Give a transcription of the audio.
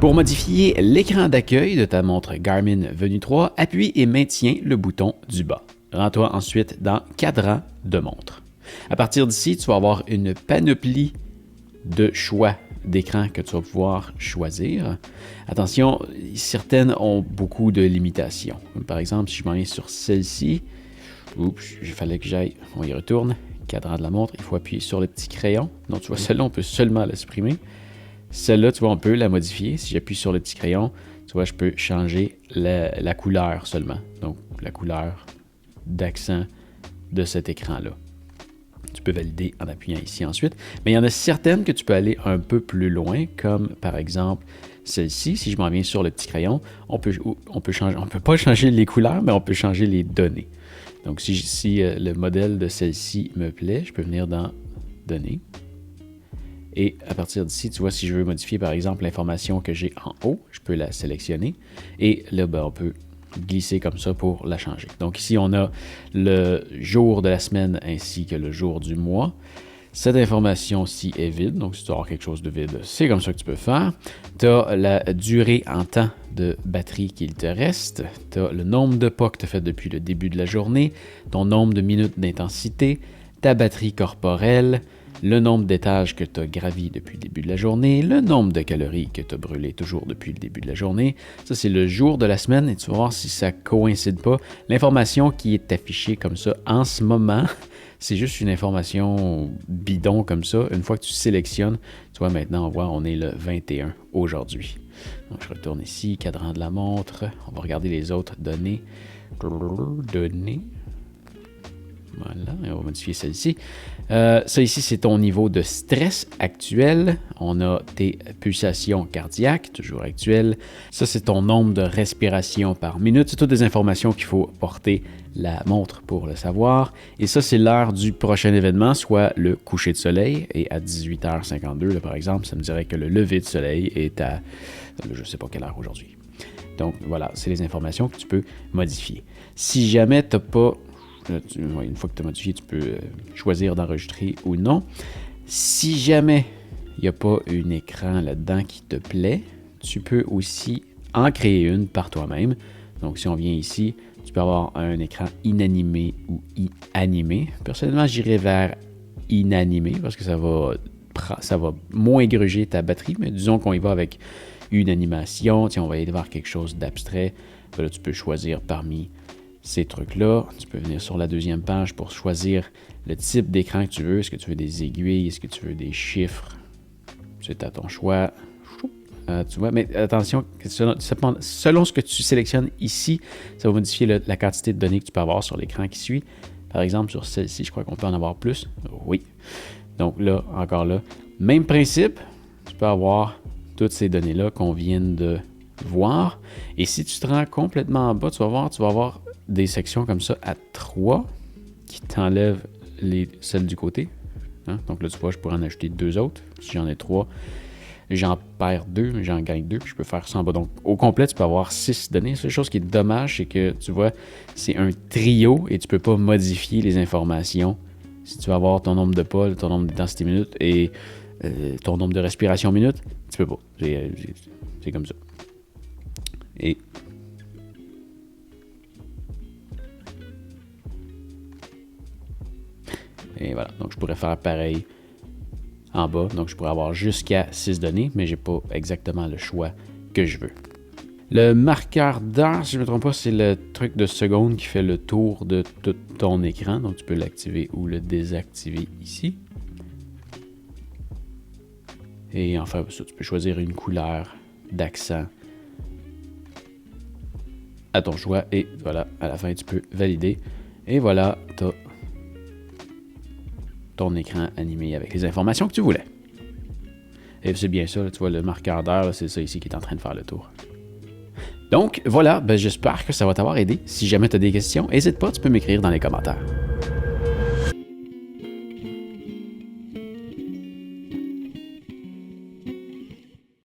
Pour modifier l'écran d'accueil de ta montre Garmin Venue 3, appuie et maintiens le bouton du bas. Rends-toi ensuite dans Cadran de montre. À partir d'ici, tu vas avoir une panoplie de choix d'écran que tu vas pouvoir choisir. Attention, certaines ont beaucoup de limitations. Par exemple, si je m'en viens sur celle-ci, il fallait que j'aille, on y retourne, cadran de la montre, il faut appuyer sur le petit crayon. Donc tu vois, celle-là, on peut seulement la supprimer. Celle-là, tu vois, on peut la modifier. Si j'appuie sur le petit crayon, tu vois, je peux changer la couleur seulement. Donc, la couleur d'accent de cet écran-là. Tu peux valider en appuyant ici ensuite. Mais il y en a certaines que tu peux aller un peu plus loin, comme par exemple celle-ci. Si je m'en viens sur le petit crayon, on peut pas changer les couleurs, mais on peut changer les données. Donc, si le modèle de celle-ci me plaît, je peux venir dans Données. Et à partir d'ici, tu vois, si je veux modifier par exemple l'information que j'ai en haut, je peux la sélectionner. Et là, on peut glisser comme ça pour la changer. Donc ici, on a le jour de la semaine ainsi que le jour du mois. Cette information-ci est vide, donc si tu as quelque chose de vide, c'est comme ça que tu peux faire. Tu as la durée en temps de batterie qu'il te reste. Tu as le nombre de pas que tu as fait depuis le début de la journée, ton nombre de minutes d'intensité, ta batterie corporelle, le nombre d'étages que tu as gravi depuis le début de la journée, le nombre de calories que tu as brûlé toujours depuis le début de la journée. Ça, c'est le jour de la semaine et tu vas voir si ça ne coïncide pas. L'information qui est affichée comme ça en ce moment, c'est juste une information bidon comme ça. Une fois que tu sélectionnes, tu vois, maintenant, on voit, on est le 21 aujourd'hui. Donc, je retourne ici, cadran de la montre. On va regarder les autres données. Données. Voilà, et on va modifier celle-ci. Ça ici, c'est ton niveau de stress actuel. On a tes pulsations cardiaques, toujours actuelles. Ça, c'est ton nombre de respirations par minute. C'est toutes des informations qu'il faut porter la montre pour le savoir. Et ça, c'est l'heure du prochain événement, soit le coucher de soleil. Et à 18h52, là, par exemple, ça me dirait que le lever de soleil est à, je ne sais pas quelle heure aujourd'hui. Donc, voilà, c'est les informations que tu peux modifier. Si jamais tu n'as pas... Une fois que tu as modifié, tu peux choisir d'enregistrer ou non. Si jamais il n'y a pas un écran là-dedans qui te plaît, tu peux aussi en créer une par toi-même. Donc, si on vient ici, tu peux avoir un écran inanimé ou animé. Personnellement, j'irais vers inanimé parce que ça va moins gruger ta batterie, mais disons qu'on y va avec une animation. Tiens, on va aller voir quelque chose d'abstrait. Là, tu peux choisir parmi ces trucs-là. Tu peux venir sur la deuxième page pour choisir le type d'écran que tu veux. Est-ce que tu veux des aiguilles? Est-ce que tu veux des chiffres? C'est à ton choix. Tu vois, mais attention, selon ce que tu sélectionnes ici, ça va modifier la quantité de données que tu peux avoir sur l'écran qui suit. Par exemple, sur celle-ci, je crois qu'on peut en avoir plus. Oui. Donc là, encore là, même principe. Tu peux avoir toutes ces données-là qu'on vient de voir. Et si tu te rends complètement en bas, tu vas avoir des sections comme ça à 3 qui t'enlèvent celles du côté. Hein? Donc là, tu vois, je pourrais en ajouter 2 autres. Si j'en ai 3, j'en perds 2, mais j'en gagne 2, puis je peux faire ça en bas. Donc, au complet, tu peux avoir 6 données. La seule chose qui est dommage, c'est que, tu vois, c'est un trio et tu ne peux pas modifier les informations. Si tu veux avoir ton nombre de pas, ton nombre d'intensité minutes et ton nombre de respiration minutes, tu peux pas. C'est comme ça. Et voilà, donc je pourrais faire pareil en bas. Donc je pourrais avoir jusqu'à 6 données, mais je n'ai pas exactement le choix que je veux. Le marqueur d'heure, si je ne me trompe pas, c'est le truc de seconde qui fait le tour de tout ton écran. Donc tu peux l'activer ou le désactiver ici. Et enfin, ça, tu peux choisir une couleur d'accent à ton choix. Et voilà, à la fin, tu peux valider. Et voilà, tu as ton écran animé avec les informations que tu voulais. Et c'est bien ça, là, tu vois, le marqueur d'heure, c'est ça ici qui est en train de faire le tour. Donc, voilà, j'espère que ça va t'avoir aidé. Si jamais tu as des questions, n'hésite pas, tu peux m'écrire dans les commentaires.